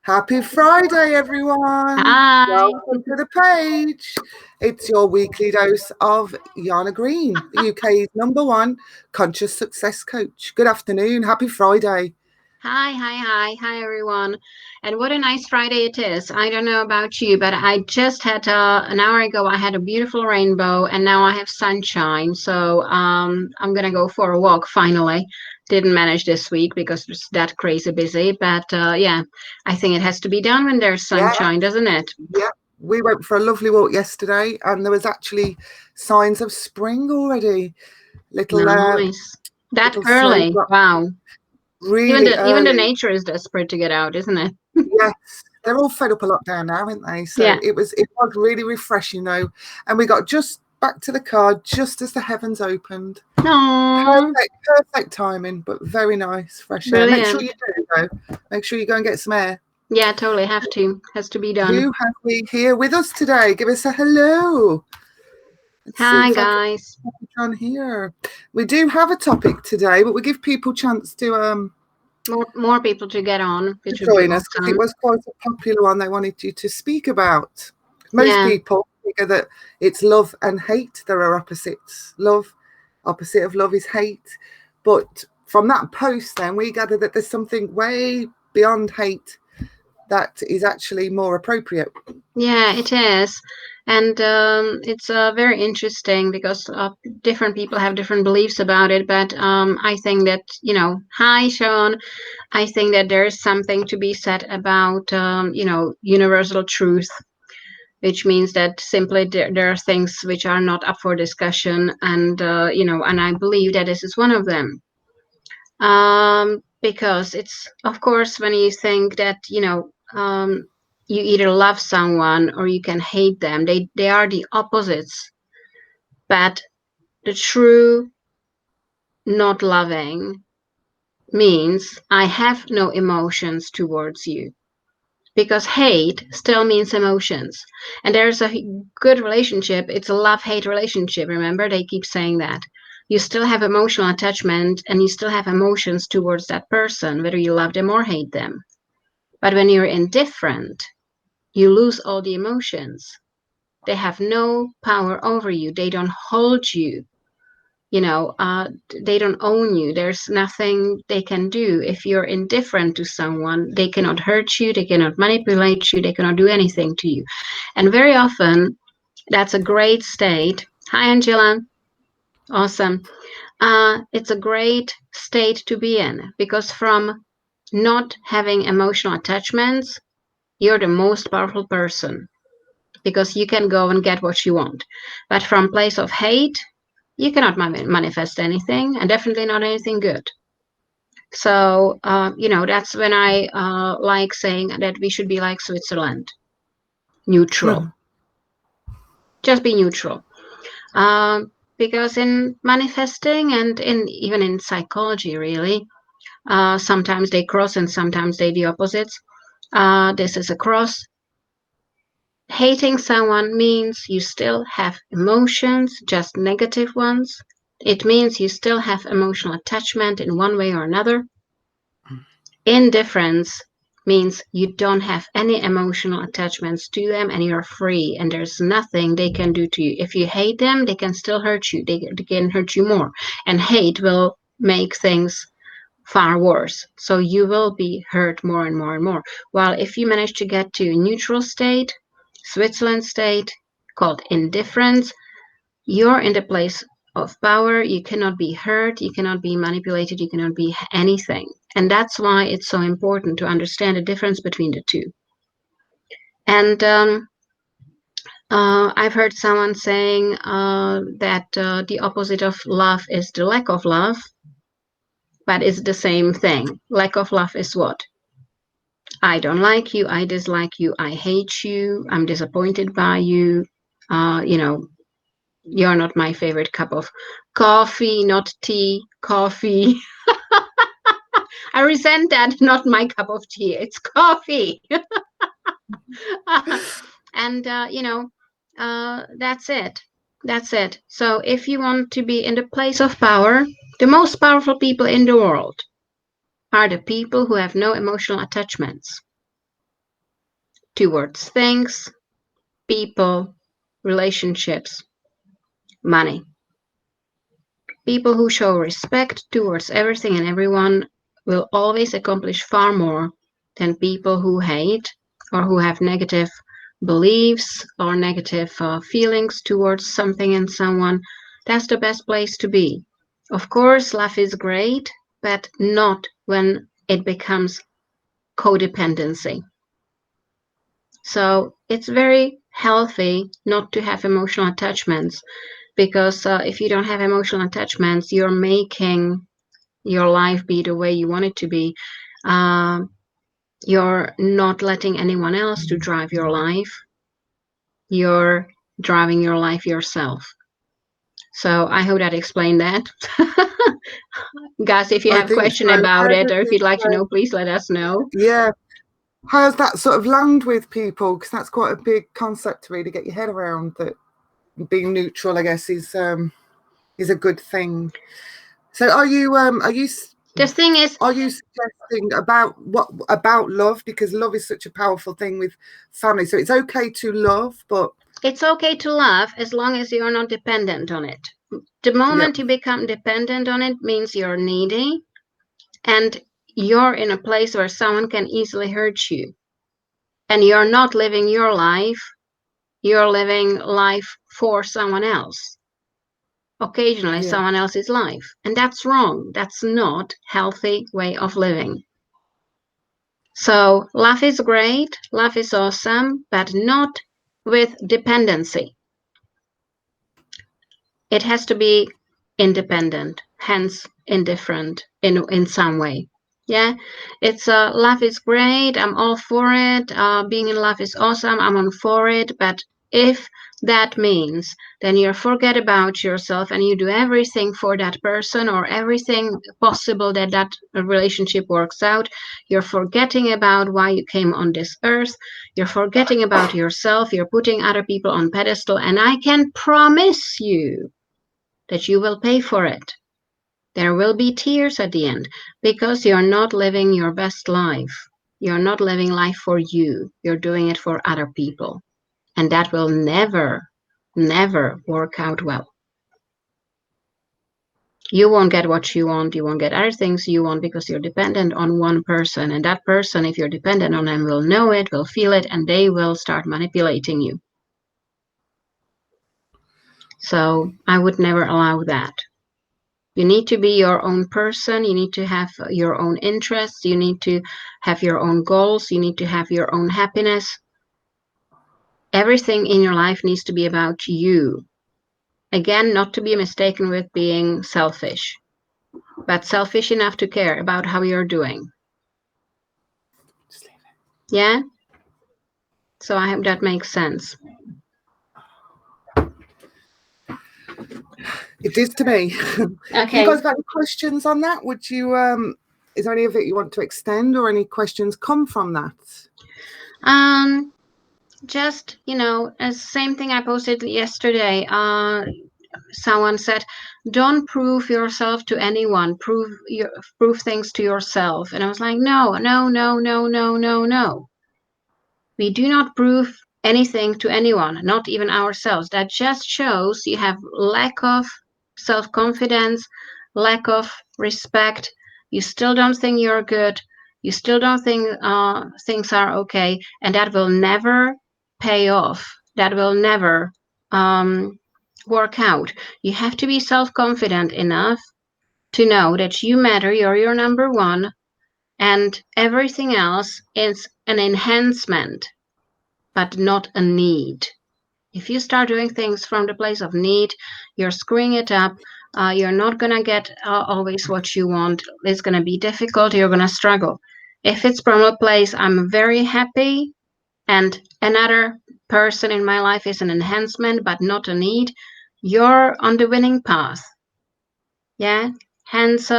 Happy Friday, everyone. Hi. Welcome to the page. It's your weekly dose of Jana Green, the UK's #1 conscious success coach. Good afternoon. Happy Friday. Hi, everyone. And what a nice Friday it is. I don't know about you, but I just had an hour ago, I had a beautiful rainbow and now I have sunshine. So I'm going to go for a walk finally. Didn't manage this week because it's that crazy busy. But yeah, I think it has to be done when there's Yeah, sunshine, doesn't it? yeah. We went for a lovely walk yesterday and there was actually signs of spring already. Little, Nice. That little early. snowdrop, Wow. really Even the early. nature is desperate to get out, isn't it? Yes, they're all fed up a lockdown now, aren't they? So Yeah. it was really refreshing, though, and we got just back to the car just as the heavens opened. No. Perfect timing, but very nice fresh air. Make sure Brilliant. you do though. Make sure you go and get some air. Yeah, totally have to. Has to be done. Who have we here with us today? Give us a hello. Let's see Hi, if I can guys. put on here. We do have a topic today, but we give people a chance to More people to get on, which would be join us because it awesome. was quite a popular one they wanted you to speak about. Most Yeah, people figure that it's love and hate. There are opposites. Opposite of love is hate. But from that post, then we gather that there's something way beyond hate that is actually more appropriate. yeah, it is. And it's very interesting because different people have different beliefs about it. But I think that, hi, Sean. I think that there is something to be said about, universal truth, which means that simply there are things which are not up for discussion. And I believe that this is one of them. Because it's, of course, when you think that, you either love someone or you can hate them, they are the opposites. But the true not loving means I have no emotions towards you. Because hate still means emotions. And there's a good relationship. It's a love-hate relationship. Remember, they keep saying that. You still have emotional attachment and you still have emotions towards that person, whether you love them or hate them. But when you're indifferent, you lose all the emotions. They have no power over you. They don't hold you. They don't own you. There's nothing they can do. If you're indifferent to someone, they cannot hurt you, they cannot manipulate you, they cannot do anything to you. And very often, that's a great state. Hi, Angela. Awesome. It's a great state to be in because from not having emotional attachments, you're the most powerful person because you can go and get what you want. But from place of hate, you cannot manifest anything and definitely not anything good. So, that's when I like saying that we should be like Switzerland, neutral. Just be neutral. Because in manifesting and even in psychology, really, sometimes they cross and sometimes they the opposites. This is a cross. Hating someone means you still have emotions, just negative ones. It means you still have emotional attachment in one way or another. Indifference means you don't have any emotional attachments to them and you're free and there's nothing they can do to you. If you hate them, they can still hurt you. They can hurt you more. And hate will make things far worse. So you will be hurt more and more and more. While if you manage to get to a neutral state, Switzerland state, called indifference, you're in the place of power. You cannot be hurt. You cannot be manipulated. You cannot be anything. And that's why it's so important to understand the difference between the two. And I've heard someone saying that the opposite of love is the lack of love, but it's the same thing. Lack of love is what? I don't like you. I dislike you. I hate you. I'm disappointed by you. You know, you're not my favorite cup of coffee, not tea, coffee. I resent that, not my cup of tea. It's coffee. And, that's it. That's it. So if you want to be in the place of power, the most powerful people in the world are the people who have no emotional attachments. towards things, people, relationships, money. People who show respect towards everything and everyone will always accomplish far more than people who hate or who have negative beliefs or negative feelings towards something and someone. That's the best place to be. Of course, love is great, but not when it becomes codependency. So it's very healthy not to have emotional attachments, because if you don't have emotional attachments, you're making your life be the way you want it to be. You're not letting anyone else to drive your life. You're driving your life yourself. So I hope that explained that. Guys, if you I have a think question so. about it, or if you'd like to know, please let us know. Yeah. How does that sort of land with people? Because that's quite a big concept to really get your head around. That being neutral, I guess, is a good thing. So, are you The thing is, suggesting about love? Because love is such a powerful thing with family. So it's okay to love, but it's okay to love as long as you're not dependent on it. The moment you become dependent on it means you're needy, and you're in a place where someone can easily hurt you. And you're not living your life, you're living life for someone else. Occasionally someone else's life. And that's wrong. That's not healthy way of living. So love is great, love is awesome, but not with dependency. It has to be independent, hence indifferent in some way. Yeah, it's love is great. I'm all for it. Being in love is awesome. I'm on for it. But if that means then you forget about yourself and you do everything for that person or everything possible that that relationship works out, you're forgetting about why you came on this earth. You're forgetting about yourself. You're putting other people on pedestal. And I can promise you that you will pay for it. There will be tears at the end because you're not living your best life. You're not living life for you. You're doing it for other people. And that will never, never work out well. You won't get what you want. You won't get other things you want because you're dependent on one person. And that person, if you're dependent on them, will know it, will feel it, and they will start manipulating you. So I would never allow that. You need to be your own person. You need to have your own interests. You need to have your own goals. You need to have your own happiness. Everything in your life needs to be about you. Again, not to be mistaken with being selfish, but selfish enough to care about how you're doing. Yeah? So I hope that makes sense. it is to me. Okay. You guys got any questions on that? Would you is there any of it you want to extend or any questions come from that? Just, as same thing I posted yesterday. Someone said, don't prove yourself to anyone, prove things to yourself. And I was like, no. We do not prove anything to anyone, not even ourselves. That just shows you have lack of self-confidence, lack of respect. You still don't think you're good. You still don't think things are okay. And that will never pay off. That will never work out. You have to be self-confident enough to know that you matter, you're your number one, and everything else is an enhancement, but not a need. If you start doing things from the place of need, you're screwing it up. You're not going to get always what you want. It's going to be difficult. You're going to struggle. If it's from a place, I'm very happy, and another person in my life is an enhancement, but not a need, you're on the winning path. Yeah. Hence,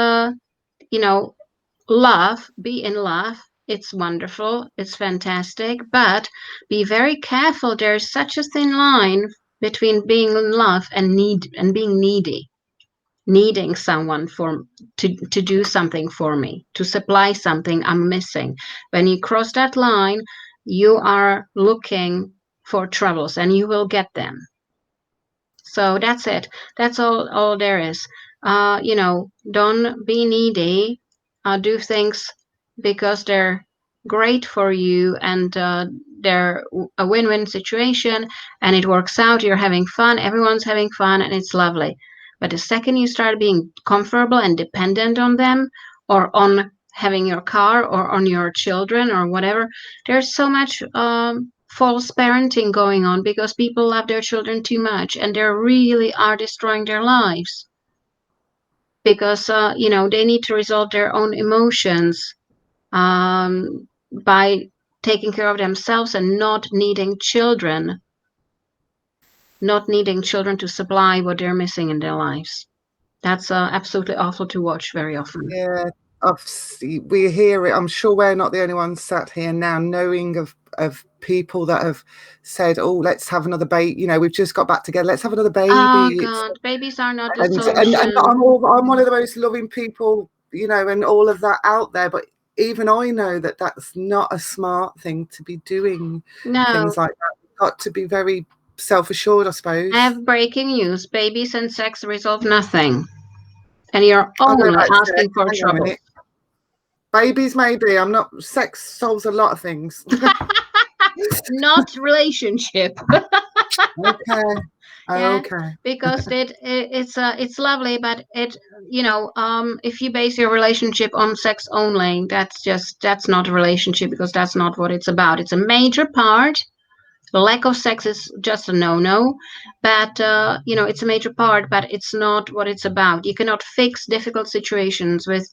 love, be in love. It's wonderful. It's fantastic. But be very careful. There's such a thin line between being in love and being needy. Needing someone to do something for me, to supply something I'm missing. When you cross that line, you are looking for troubles, and you will get them. So that's it. That's all there is. Don't be needy. Do things because they're great for you, and they're a win-win situation, and it works out. You're having fun. Everyone's having fun, and it's lovely. But the second you start being comfortable and dependent on them, or on having your car, or on your children, or whatever, there's so much false parenting going on because people love their children too much, and they really are destroying their lives because they need to resolve their own emotions by taking care of themselves, and not needing children to supply what they're missing in their lives. That's absolutely awful to watch very often. Yeah, we hear it. I'm sure we're not the only ones sat here now knowing of people that have said, "Oh, let's have another baby. We've just got back together. Let's have another Oh baby." God, babies are not the And solution. I'm one of the most loving people, and all of that out there. But even I know that that's not a smart thing to be doing. No. Things like that. You've got to be very self-assured, I suppose. I have breaking news. Babies and sex resolve nothing. And you're I know only that's it. asking for Hang on a trouble. minute. Babies, maybe. I'm not. Sex solves a lot of things. Not relationship. Okay. Yeah, Okay. because it's lovely, but if you base your relationship on sex only, that's not a relationship, because that's not what it's about. It's a major part. The lack of sex is just a no-no, but it's a major part, but it's not what it's about. You cannot fix difficult situations with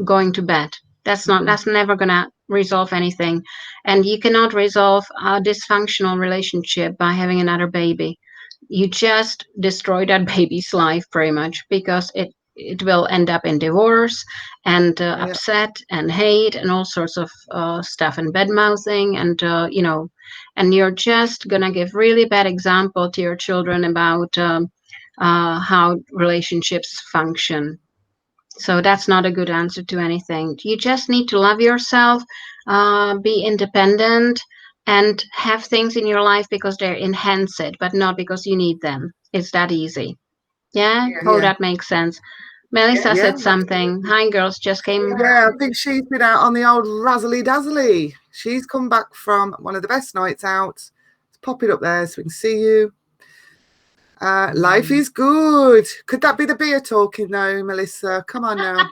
going to bed. That's never gonna resolve anything. And you cannot resolve a dysfunctional relationship by having another baby. You just destroy that baby's life pretty much, because it will end up in divorce, and Yeah. upset and hate and all sorts of stuff, and bad mouthing, and and you're just gonna give really bad example to your children about how relationships function. So that's not a good answer to anything. You just need to love yourself, be independent, and have things in your life because they enhance it, but not because you need them. It's that easy. Yeah? Hope that makes sense. Melissa Yeah, said something. Hi, girls, just came. yeah, I think she's been out on the old razzly dazzly. She's come back from one of the best nights out. Let's pop it up there so we can see you. Life is good. Could that be the beer talking though, Melissa? Come on now.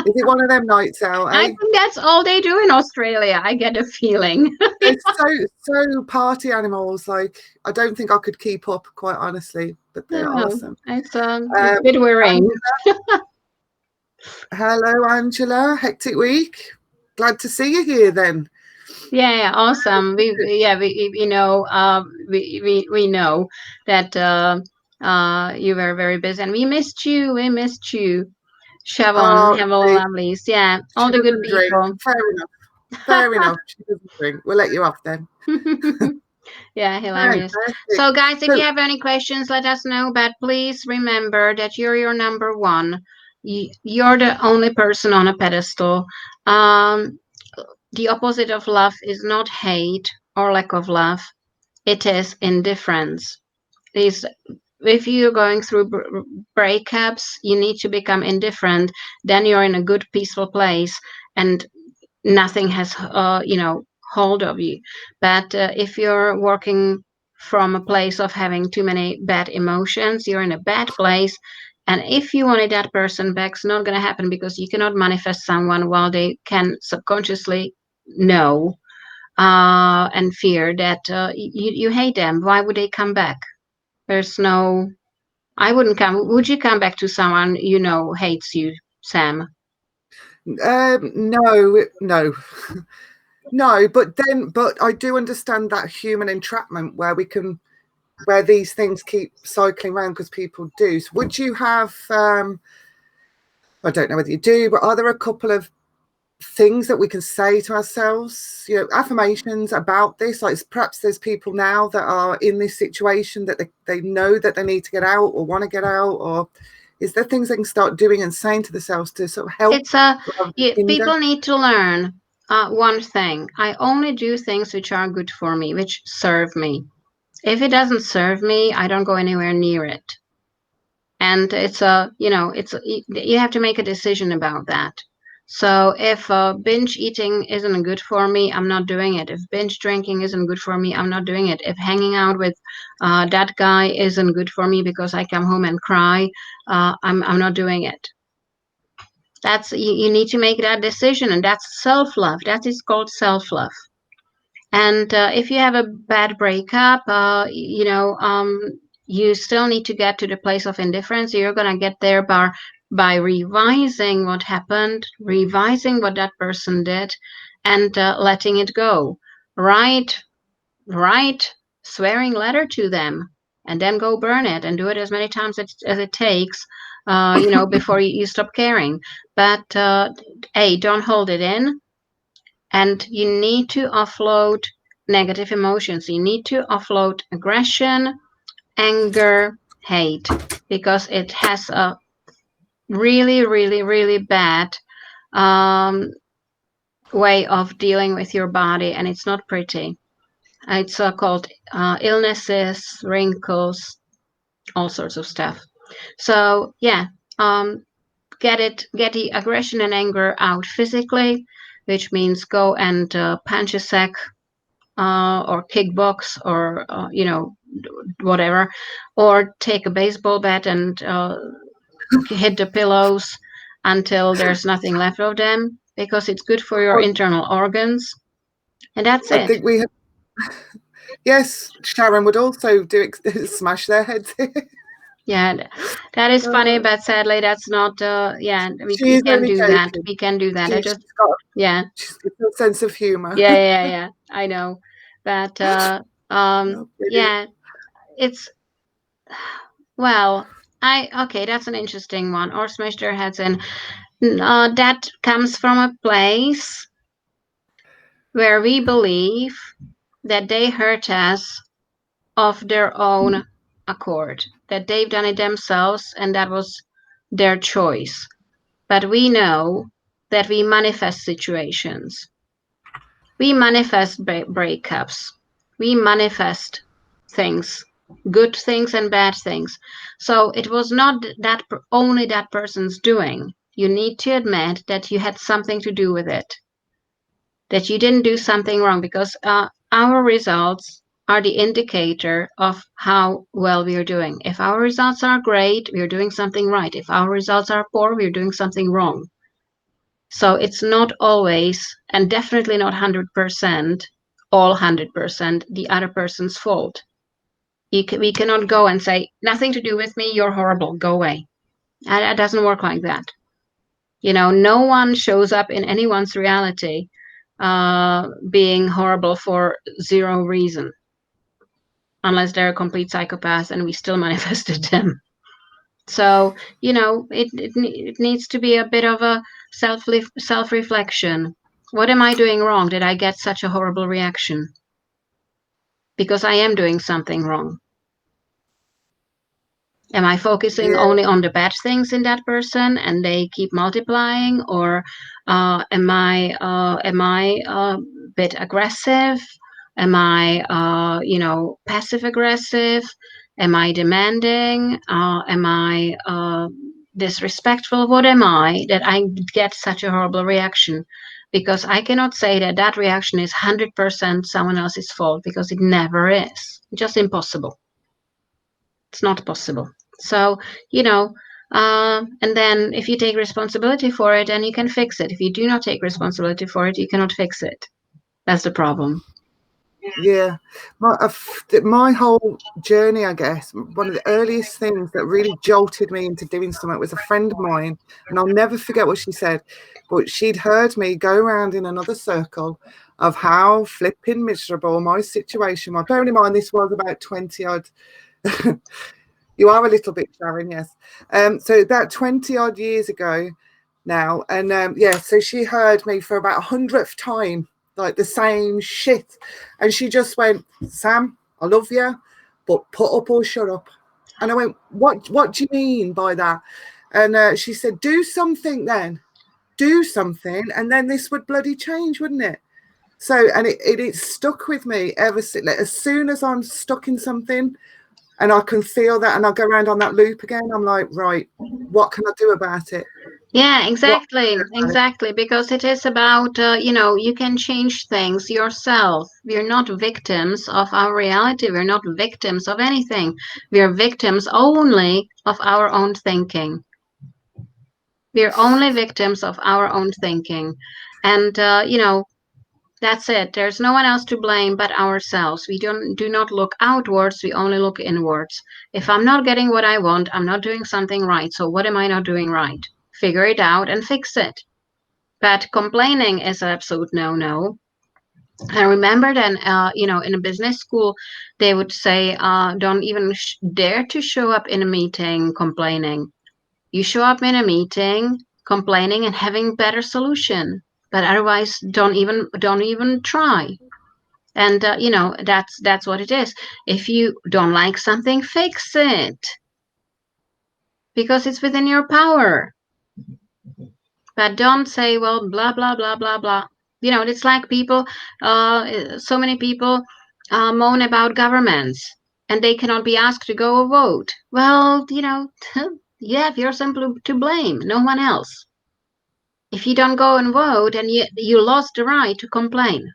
Is it one of them nights out, I eh? think that's all they do in Australia. I get a feeling. They're so party animals. Like, I don't think I could keep up, quite honestly, but they're No, awesome. it's a bit worrying. Hello, Angela. Hectic week. Glad to see you here then. Yeah, awesome. We know we know that you were very busy, and we missed you. We missed you. Siobhan, Oh, have all see, lovelies. Yeah, all she the good doesn't drink. people. Fair enough. Fair enough. She doesn't drink. We'll let you off then. Yeah, hilarious. Fantastic. So, guys, if So, you have any questions, let us know. But please remember that you're your number one. You're the only person on a pedestal. Um, the opposite of love is not hate or lack of love. It is indifference. Is if you're going through breakups, you need to become indifferent. Then you're in a good, peaceful place, and nothing has hold of you. But if you're working from a place of having too many bad emotions, you're in a bad place. And if you wanted that person back, it's not going to happen, because you cannot manifest someone while they can subconsciously know and fear that you hate them. Why would they come back? There's no. I wouldn't come. Would you come back to someone hates you, Sam? no, no. No, but I do understand that human entrapment where these things keep cycling around because people do. So would you have, I don't know whether you do, but are there a couple of things that we can say to ourselves, affirmations about this? Like, perhaps there's people now that are in this situation that they know that they need to get out or want to get out, or is there things they can start doing and saying to themselves to sort of help? It's people need to learn one thing. I only do things which are good for me, which serve me. If it doesn't serve me, I don't go anywhere near it. And it's you have to make a decision about that. So if binge eating isn't good for me, I'm not doing it. If binge drinking isn't good for me, I'm not doing it. If hanging out with that guy isn't good for me because I come home and cry, I'm not doing it. That's you need to make that decision, and that's self-love. That is called self-love. And if you have a bad breakup, you still need to get to the place of indifference. You're going to get there by revising what happened, revising what that person did, and letting it go. Write swearing letter to them, and then go burn it and do it as many times as it takes, before you stop caring. But don't hold it in. And you need to offload negative emotions. You need to offload aggression, anger, hate, because it has a really, really, really bad um, way of dealing with your body, and it's not pretty. It's called illnesses, wrinkles, all sorts of stuff. So yeah, um, get the aggression and anger out physically, which means go and punch a sack or kickbox or whatever, or take a baseball bat and hit the pillows until there's nothing left of them, because it's good for your internal organs, and that's I it. think we have, yes, Sharon would also do smash their heads in. Yeah, that is funny, but sadly, that's not. We She's can only do that. joking. We can do that. She's got Yeah, she's got a sense of humour. yeah. I know, but Oh, brilliant. yeah, it's well. Okay, that's an interesting one. Or smash their heads in. That comes from a place where we believe that they hurt us of their own accord, that they've done it themselves and that was their choice. But we know that we manifest situations, we manifest breakups, we manifest things, good things and bad things. So it was not that only that person's doing. You need to admit that you had something to do with it, that you didn't do something wrong, because our results are the indicator of how well we are doing. If our results are great, we are doing something right. If our results are poor, we are doing something wrong. So it's not always, and definitely not 100%, all 100%, the other person's fault. We cannot go and say, nothing to do with me, you're horrible, go away. It doesn't work like that. No one shows up in anyone's reality being horrible for zero reason, unless they're a complete psychopath and we still manifested them. So, it needs to be a bit of a self reflection. What am I doing wrong? Did I get such a horrible reaction? Because I am doing something wrong. Am I focusing Yeah, only on the bad things in that person and they keep multiplying, or am I a bit aggressive? Am I passive aggressive? Am I demanding? Am I disrespectful? What am I that I get such a horrible reaction? Because I cannot say that that reaction is 100% someone else's fault, because it never is. Just impossible. It's not possible. So, and then if you take responsibility for it, then you can fix it. If you do not take responsibility for it, you cannot fix it. That's the problem. yeah. My whole journey, I guess, one of the earliest things that really jolted me into doing something was a friend of mine, and I'll never forget what she said, but she'd heard me go around in another circle of how flipping miserable my situation was. Bearing in mind, this was about 20 odd. You are a little bit, Sharon, yes. So about 20 odd years ago now. And so she heard me for about 100th time, like the same shit. And she just went, Sam, I love you, but put up or shut up. And I went, what do you mean by that? And she said, do something then. do something, and then this would bloody change, wouldn't it? So, and it stuck with me ever since. Like, as soon as I'm stuck in something and I can feel that, and I go around on that loop again, I'm like, right, what can I do about it? Yeah, exactly. Because it is about, you can change things yourself. We're not victims of our reality. We're not victims of anything. We are victims only of our own thinking. We're only victims of our own thinking. And, that's it. There's no one else to blame but ourselves. We do not look outwards. We only look inwards. If I'm not getting what I want, I'm not doing something right. So what am I not doing right? Figure it out and fix it. But complaining is an absolute no-no. I remember then, in a business school, they would say, don't even dare to show up in a meeting complaining. You show up in a meeting complaining and having better solution, but otherwise don't even try. And that's what it is. If you don't like something, fix it because it's within your power. But don't say, well, blah blah blah blah blah. It's like people, so many people moan about governments and they cannot be asked to go vote. Well, yeah, you're simply to blame, no one else. If you don't go and vote, and you lost the right to complain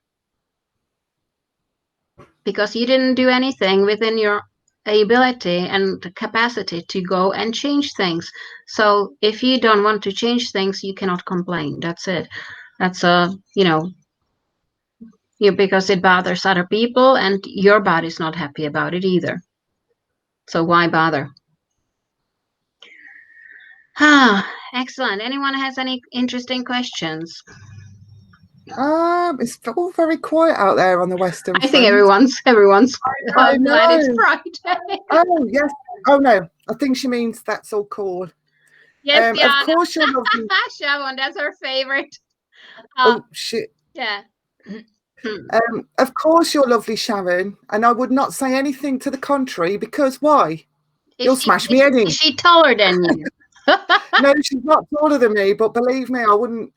because you didn't do anything within your ability and capacity to go and change things. So if you don't want to change things, you cannot complain. That's it. That's because it bothers other people and your body's not happy about it either. So why bother? Excellent. Anyone has any interesting questions? It's all very quiet out there on the Western I think Front. everyone's I glad it's know. Friday. Oh yes. Oh no. I think she means that's all cool. Yes, Of Jana. course you're lovely. Shavon, that's her favorite. Oh shit. Yeah. Of course you're lovely, Sharon, and I would not say anything to the contrary, because why? You'll smash me head in. Is she taller than you? No, she's not taller than me, but believe me, I wouldn't.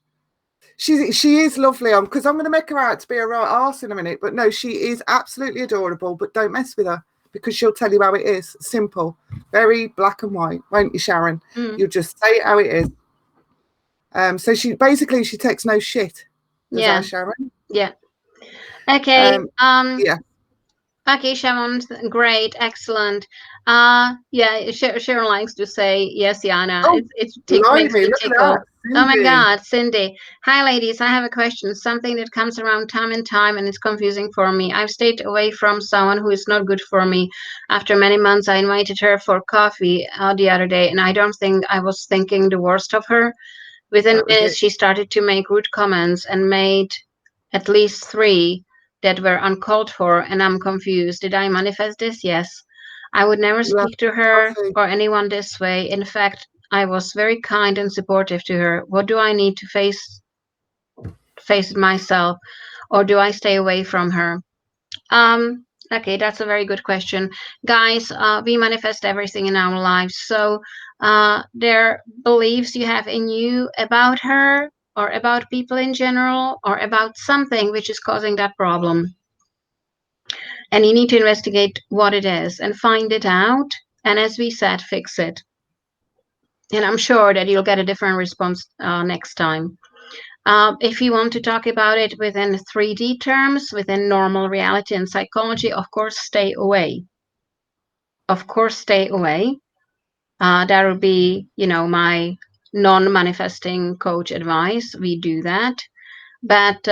She is lovely. Because I'm going to make her out to be a right arse in a minute. But no, she is absolutely adorable. But don't mess with her because she'll tell you how it is. Simple, very black and white, won't you, Sharon? You just say it how it is. So she takes no shit. Yeah, Sharon. yeah. Okay. Yeah. Okay, Shavon, great, excellent. Yeah, Sharon likes to say yes, Jana. Oh, Makes blimey, me look at tickle. that, Oh my Cindy. God, Cindy. Hi, ladies. I have a question. Something that comes around time and time, and it's confusing for me. I've stayed away from someone who is not good for me. After many months, I invited her for coffee the other day, and I don't think I was thinking the worst of her. Within That was minutes, it. she started to make rude comments and made at least three that were uncalled for, and I'm confused. Did I manifest this? Yes. I would never You have speak to her coffee. or anyone this way. In fact, I was very kind and supportive to her. What do I need to face myself, or do I stay away from her? Okay, that's a very good question. Guys, we manifest everything in our lives. So there are beliefs you have in you about her or about people in general or about something which is causing that problem. And you need to investigate what it is and find it out. And as we said, fix it. And I'm sure that you'll get a different response next time. If you want to talk about it within 3D terms, within normal reality and psychology, of course, stay away. Of course, stay away. That would be, my non-manifesting coach advice. We do that, but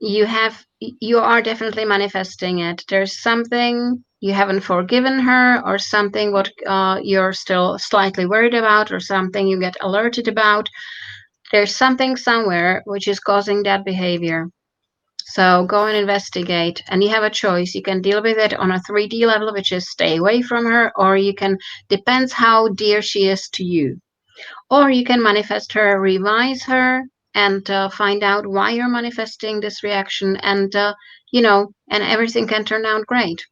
you are definitely manifesting it. There's something you haven't forgiven her, or something what you're still slightly worried about, or something you get alerted about. There's something somewhere which is causing that behavior. So go and investigate, and you have a choice. You can deal with it on a 3D level, which is stay away from her, or you can, depends how dear she is to you, or you can manifest her, revise her, and find out why you're manifesting this reaction, and and everything can turn out great.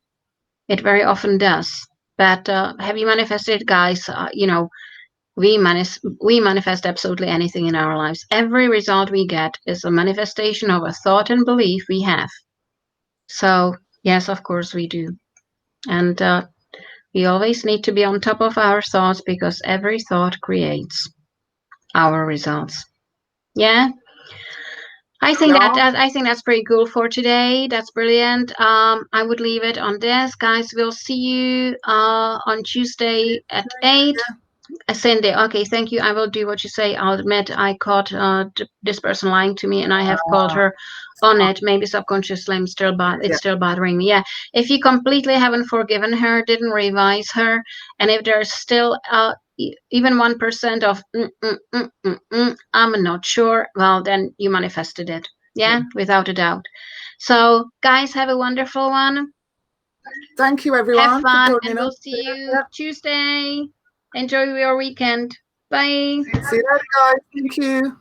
It very often does. But have you manifested, guys? we manifest absolutely anything in our lives. Every result we get is a manifestation of a thought and belief we have. So yes, of course we do. And we always need to be on top of our thoughts, because every thought creates our results. Yeah. I think that's pretty cool for today. That's brilliant. I would leave it on this, guys. We'll see you on Tuesday at 8. Cindy, okay, thank you. I will do what you say. I'll admit I caught this person lying to me, and I have called her on it. Maybe subconsciously, it's still bothering me. Yeah, if you completely haven't forgiven her, didn't revise her, and if there's still even 1% of I'm not sure, well, then you manifested it. Yeah, without a doubt. So, guys, have a wonderful one. Thank you, everyone. Have fun, for and we'll see you Tuesday. Enjoy your weekend. Bye. See you later, guys. Thank you.